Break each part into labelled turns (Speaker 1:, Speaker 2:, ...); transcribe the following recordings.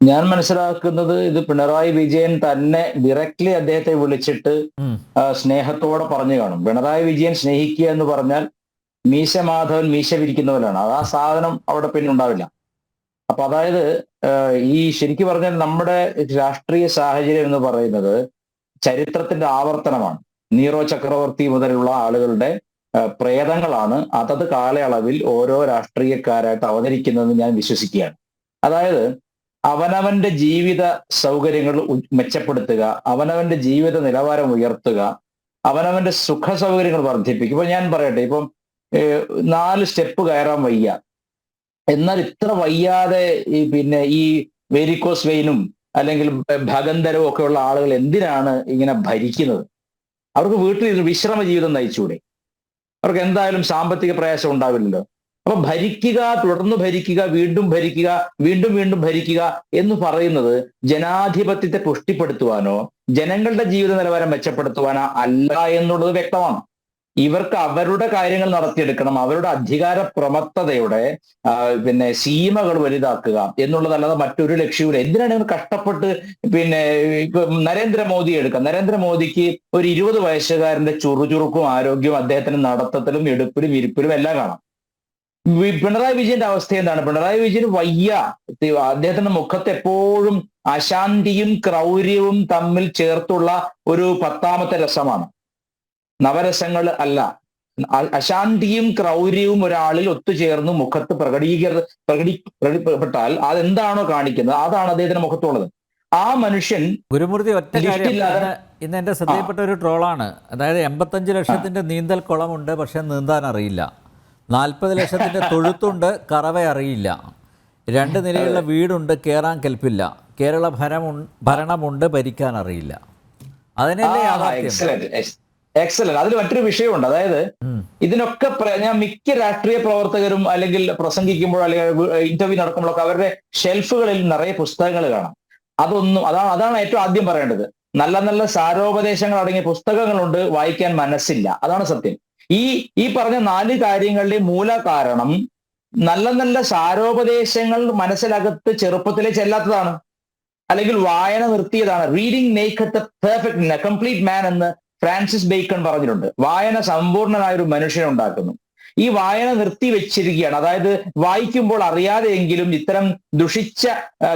Speaker 1: ഞാൻ മനസ്സിലാക്കുന്നത് ഇത് പിണറായി വിജയൻ തന്നെ ഡയറക്ട്ലി അദ്ദേഹത്തെ വിളിച്ചിട്ട്
Speaker 2: ഉം.
Speaker 1: സ്നേഹത്തോടെ പറഞ്ഞു കാണും. പിണറായി വിജയൻ സ്നേഹിക്കുക എന്ന് പറഞ്ഞാൽ മീശ മാധവൻ മീശ പിരിക്കുന്നവരാണ്. അത് ആ സാധനം അവിടെ പിന്നെ ഉണ്ടാവില്ല. അപ്പൊ അതായത് ഈ ശരിക്കു പറഞ്ഞാൽ നമ്മുടെ രാഷ്ട്രീയ സാഹചര്യം എന്ന് പറയുന്നത് ചരിത്രത്തിന്റെ ആവർത്തനമാണ്. നീറോ ചക്രവർത്തി മുതലുള്ള ആളുകളുടെ പ്രേതങ്ങളാണ് അതത് കാലയളവിൽ ഓരോ രാഷ്ട്രീയക്കാരായിട്ട് അവതരിക്കുന്നതെന്ന് ഞാൻ വിശ്വസിക്കുകയാണ്. അതായത് അവനവന്റെ ജീവിത സൗകര്യങ്ങൾ മെച്ചപ്പെടുത്തുക, അവനവന്റെ ജീവിത നിലവാരം ഉയർത്തുക, അവനവന്റെ സുഖ സൗകര്യങ്ങൾ വർദ്ധിപ്പിക്കുക. ഇപ്പൊ ഞാൻ പറയട്ടെ, ഇപ്പം 4 സ്റ്റെപ്പ് കയറാൻ വയ്യ, എന്നാൽ ഇത്ര വയ്യാതെ ഈ വേരിക്കോസ് വെയിനും അല്ലെങ്കിൽ ഭഗന്തരവും ഒക്കെ ഉള്ള ആളുകൾ എന്തിനാണ് ഇങ്ങനെ ഭരിക്കുന്നത്? അവർക്ക് വീട്ടിൽ വിശ്രമ ജീവിതം നയിച്ചൂടെ? അവർക്ക് എന്തായാലും സാമ്പത്തിക പ്രയാസം ഉണ്ടാവില്ലല്ലോ. അപ്പൊ ഭരിക്കുക, തുടർന്ന് ഭരിക്കുക, വീണ്ടും ഭരിക്കുക, വീണ്ടും വീണ്ടും ഭരിക്കുക എന്ന് പറയുന്നത് ജനാധിപത്യത്തെ പുഷ്ടിപ്പെടുത്തുവാനോ ജനങ്ങളുടെ ജീവിത നിലവാരം മെച്ചപ്പെടുത്തുവാനോ അല്ല എന്നുള്ളത് വ്യക്തമാണ്. ഇവർക്ക് അവരുടെ കാര്യങ്ങൾ നടത്തിയെടുക്കണം, അവരുടെ അധികാര പ്രമത്തതയുടെ സീമകൾ വലുതാക്കുക എന്നുള്ളതല്ലാതെ മറ്റൊരു ലക്ഷ്യമില്ല. എന്തിനാണ് ഇവർ കഷ്ടപ്പെട്ട് ഇപ്പൊ നരേന്ദ്രമോദി എടുക്കാം. നരേന്ദ്രമോദിക്ക് ഒരു 20 വയസ്സുകാരന്റെ ചുറുചുറുക്കും ആരോഗ്യവും അദ്ദേഹത്തിന്റെ നടത്തത്തിലും എടുപ്പിലും ഇരിപ്പിലും എല്ലാം കാണാം. പിണറായി വിജയന്റെ അവസ്ഥ എന്താണ്? പിണറായി വിജയന് വയ്യ. അദ്ദേഹത്തിന്റെ മുഖത്ത് എപ്പോഴും അശാന്തിയും ക്രൗര്യവും തമ്മിൽ ചേർത്തുള്ള ഒരു 10ാമത്തെ രസമാണ്. നവരസങ്ങൾ അല്ല, അശാന്തിയും ക്രൗര്യവും ഒരാളിൽ ഒത്തുചേർന്ന് മുഖത്ത് പ്രകടിപ്പെട്ടാൽ അതെന്താണോ കാണിക്കുന്നത് അതാണ് അദ്ദേഹത്തിന്റെ മുഖത്തുള്ളത്. ആ മനുഷ്യൻ
Speaker 2: ഗുരുമൂർത്തി, ഒറ്റ കാര്യം ഇന്ന് എൻ്റെ ശ്രദ്ധയിൽപ്പെട്ട ഒരു ട്രോളാണ്. അതായത് 85 ലക്ഷത്തിന്റെ നീന്തൽ കുളമുണ്ട്, പക്ഷെ നീന്താൻ അറിയില്ല. 40 ലക്ഷത്തിന്റെ തൊഴുത്തുണ്ട്, കറവ അറിയില്ല. 2 നിലയുള്ള വീടുണ്ട്, കയറാൻ കെൽപ്പില്ല. കേരള ഭരണമുണ്ട്, ഭരിക്കാൻ അറിയില്ല. അതിനല്ലേ യാഥാർത്ഥ്യം.
Speaker 1: എക്സലന്റ്. അതിൽ മറ്റൊരു വിഷയമുണ്ട്. അതായത് ഇതിനൊക്കെ ഞാൻ മിക്ക രാഷ്ട്രീയ പ്രവർത്തകരും അല്ലെങ്കിൽ പ്രസംഗിക്കുമ്പോൾ അല്ലെങ്കിൽ ഇന്റർവ്യൂ നടക്കുമ്പോഴൊക്കെ അവരുടെ ഷെൽഫുകളിൽ നിറയെ പുസ്തകങ്ങൾ കാണാം. അതാണ് ഏറ്റവും ആദ്യം പറയേണ്ടത്. നല്ല നല്ല സാരോപദേശങ്ങൾ അടങ്ങിയ പുസ്തകങ്ങളുണ്ട്, വായിക്കാൻ മനസ്സില്ല. അതാണ് സത്യം. ഈ പറഞ്ഞ 4 കാര്യങ്ങളുടെ മൂല കാരണം നല്ല നല്ല സാരോപദേശങ്ങൾ മനസ്സിലകത്ത് ചെറുപ്പത്തിലെ ചെല്ലാത്തതാണ്, അല്ലെങ്കിൽ വായന നിർത്തിയതാണ്. Reading maketh the perfect complete man എന്ന് ഫ്രാൻസിസ് ബേക്കൺ പറഞ്ഞിട്ടുണ്ട്. വായന സമ്പൂർണനായ ഒരു മനുഷ്യനെ ഉണ്ടാക്കുന്നു. ഈ വായന നിർത്തി വെച്ചിരിക്കുകയാണ്. അതായത് വായിക്കുമ്പോൾ അറിയാതെയെങ്കിലും ഇത്തരം ദുഷിച്ച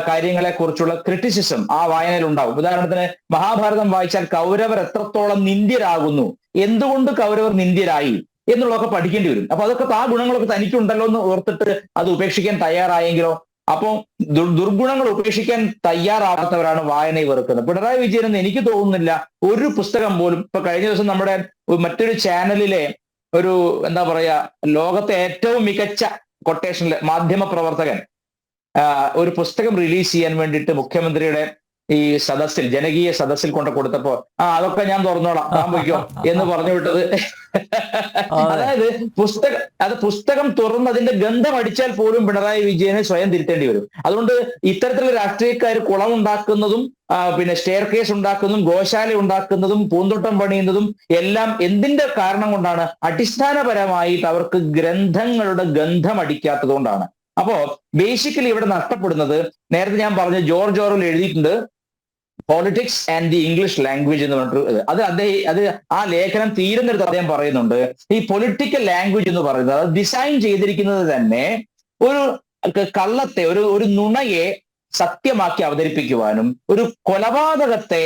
Speaker 1: കാര്യങ്ങളെ കുറിച്ചുള്ള ക്രിറ്റിസിസം ആ വായനയിൽ ഉണ്ടാവും. ഉദാഹരണത്തിന് മഹാഭാരതം വായിച്ചാൽ കൗരവർ എത്രത്തോളം നിന്ദ്യരാകുന്നു, എന്തുകൊണ്ട് കൗരവർ നിന്ദ്യരായി എന്നുള്ളതൊക്കെ പഠിക്കേണ്ടി വരും. അപ്പൊ അതൊക്കെ ആ ഗുണങ്ങളൊക്കെ തനിക്കുണ്ടല്ലോ എന്ന് ഓർത്തിട്ട് അത് ഉപേക്ഷിക്കാൻ തയ്യാറായെങ്കിലോ? അപ്പോ ദുർഗുണങ്ങൾ ഉപേക്ഷിക്കാൻ തയ്യാറാകാത്തവരാണ് വായനയെ വെറുക്കുന്നത്. പിണറായി വിജയൻ എന്ന് എനിക്ക് തോന്നുന്നില്ല ഒരു പുസ്തകം പോലും. ഇപ്പൊ കഴിഞ്ഞ ദിവസം നമ്മുടെ മറ്റൊരു ചാനലിലെ ഒരു ലോകത്തെ ഏറ്റവും മികച്ച കൊട്ടേഷനിലെ മാധ്യമ പ്രവർത്തകൻ ഒരു പുസ്തകം റിലീസ് ചെയ്യാൻ വേണ്ടിയിട്ട് മുഖ്യമന്ത്രിയുടെ ഈ സദസ്സിൽ, ജനകീയ സദസ്സിൽ കൊണ്ട് കൊടുത്തപ്പോ അതൊക്കെ ഞാൻ തുറന്നോളാം, താൻ പോയിക്കോ എന്ന് പറഞ്ഞു വിട്ടത്. അതായത് പുസ്തകം തുറന്ന് അതിന്റെ ഗന്ധം അടിച്ചാൽ പോലും പിണറായി വിജയനെ സ്വയം തിരുത്തേണ്ടി വരും. അതുകൊണ്ട് ഇത്തരത്തിലുള്ള രാഷ്ട്രീയക്കാർ കുളമുണ്ടാക്കുന്നതും സ്റ്റെയർ കേസ് ഉണ്ടാക്കുന്നതും ഗോശാല ഉണ്ടാക്കുന്നതും പൂന്തോട്ടം പണിയുന്നതും എല്ലാം എന്തിന്റെ കാരണം കൊണ്ടാണ്? അടിസ്ഥാനപരമായിട്ട് അവർക്ക് ഗ്രന്ഥങ്ങളുടെ ഗന്ധം അടിക്കാത്തത് കൊണ്ടാണ്. അപ്പോ ബേസിക്കലി ഇവിടെ നഷ്ടപ്പെടുന്നത്, നേരത്തെ ഞാൻ പറഞ്ഞു, ജോർജ് ഓർവെൽ എഴുതിയിട്ടുണ്ട് politics and the English language എന്ന് പറഞ്ഞിട്ട്. അത് ആ ലേഖനം തീരുന്നിടത്ത് അദ്ദേഹം പറയുന്നുണ്ട്, ഈ പൊളിറ്റിക്കൽ ലാംഗ്വേജ് എന്ന് പറയുന്നത് അത് ഡിസൈൻ ചെയ്തിരിക്കുന്നത് തന്നെ ഒരു കള്ളത്തെ, ഒരു നുണയെ സത്യമാക്കി അവതരിപ്പിക്കുവാനും ഒരു കൊലപാതകത്തെ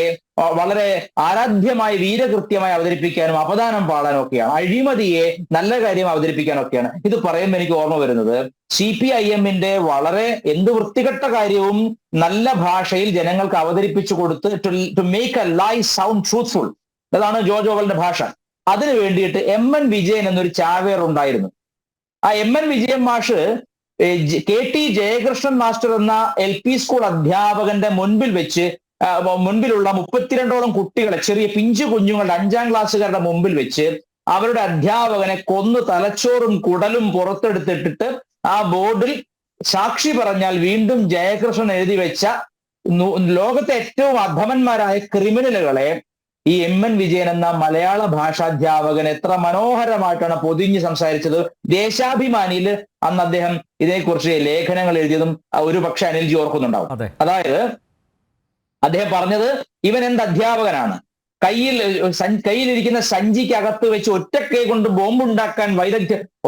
Speaker 1: വളരെ ആരാധ്യമായി വീരകൃത്യമായി അവതരിപ്പിക്കാനും അപദാനം പാടാനും ഒക്കെയാണ്. അഴിമതിയെ നല്ല കാര്യം അവതരിപ്പിക്കാനൊക്കെയാണ്. ഇത് പറയുമ്പോൾ എനിക്ക് ഓർമ്മ വരുന്നത് CPIM-ന്റെ വളരെ എന്ത് വൃത്തികെട്ട കാര്യവും നല്ല ഭാഷയിൽ ജനങ്ങൾക്ക് അവതരിപ്പിച്ചു കൊടുത്ത് to make a lie sound truthful, അതാണ് ജോർജ് ഓർവെലിന്റെ ഭാഷ. അതിനു വേണ്ടിയിട്ട് MN വിജയൻ എന്നൊരു ചാവേർ ഉണ്ടായിരുന്നു. ആ MN വിജയൻ മാഷ് KT ജയകൃഷ്ണൻ മാസ്റ്റർ എന്ന LP സ്കൂൾ അധ്യാപകന്റെ മുൻപിലുള്ള 32ഓളം കുട്ടികളെ, ചെറിയ പിഞ്ചു കുഞ്ഞുങ്ങളുടെ 5ാം ക്ലാസ്സുകാരുടെ മുമ്പിൽ വെച്ച് അവരുടെ അധ്യാപകനെ കൊന്നു തലച്ചോറും കുടലും പുറത്തെടുത്തിട്ടിട്ട് ആ ബോർഡിൽ സാക്ഷി പറഞ്ഞാൽ വീണ്ടും ജയകൃഷ്ണൻ എഴുതി വെച്ച ലോകത്തെ ഏറ്റവും അധമന്മാരായ ക്രിമിനലുകളെ ഈ എം.എൻ. വിജയൻ എന്ന മലയാള ഭാഷാധ്യാപകൻ എത്ര മനോഹരമായിട്ടാണ് പൊതിഞ്ഞ് സംസാരിച്ചത്. ദേശാഭിമാനിയിൽ അന്ന് അദ്ദേഹം ഇതിനെക്കുറിച്ച് ലേഖനങ്ങൾ എഴുതിയതും ഒരു പക്ഷെ അനിൽജി ഓർക്കുന്നുണ്ടാവും. അതായത് അദ്ദേഹം പറഞ്ഞത്, ഇവൻ എന്ത് അധ്യാപകനാണ്, കയ്യിലിരിക്കുന്ന സഞ്ചിക്കകത്ത് വെച്ച് ഒറ്റക്കൈ കൊണ്ട് ബോംബുണ്ടാക്കാൻ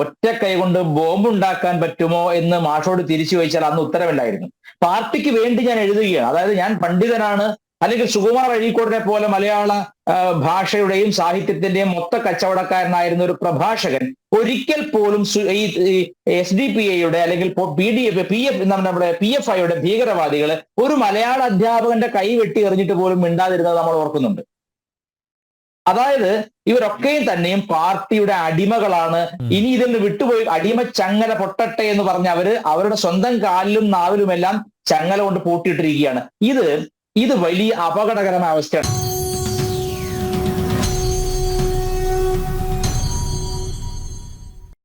Speaker 1: ഒറ്റക്കൈ കൊണ്ട് ബോംബുണ്ടാക്കാൻ പറ്റുമോ എന്ന് മാഷോട് തിരിച്ചു ചോദിച്ചാൽ അന്ന് ഉത്തരവില്ലായിരുന്നു. പാർട്ടിക്ക് വേണ്ടി ഞാൻ എഴുതുകയാണ്, അതായത് ഞാൻ പണ്ഡിതനാണ്, അല്ലെങ്കിൽ സുകുമാർ അഴീക്കോടിനെ പോലെ മലയാള ഭാഷയുടെയും സാഹിത്യത്തിന്റെയും മൊത്ത കച്ചവടക്കാരനായിരുന്ന ഒരു പ്രഭാഷകൻ ഒരിക്കൽ പോലും ഈ SDPI അല്ലെങ്കിൽ PFIയുടെ ഭീകരവാദികള് ഒരു മലയാള അധ്യാപകന്റെ കൈ വെട്ടി എറിഞ്ഞിട്ട് പോലും മിണ്ടാതിരുന്നത് നമ്മൾ ഓർക്കുന്നുണ്ട്. അതായത് ഇവരൊക്കെയും തന്നെയും പാർട്ടിയുടെ അടിമകളാണ്. ഇനി ഇതിൽ നിന്ന് വിട്ടുപോയി അടിമ ചങ്ങല പൊട്ടട്ടെ എന്ന് പറഞ്ഞ് അവരുടെ സ്വന്തം കാലിലും നാവിലുമെല്ലാം ചങ്ങല കൊണ്ട് പൂട്ടിയിട്ടിരിക്കുകയാണ്. ഇത് വലിയ അപകടകരമായ അവസ്ഥയാണ്.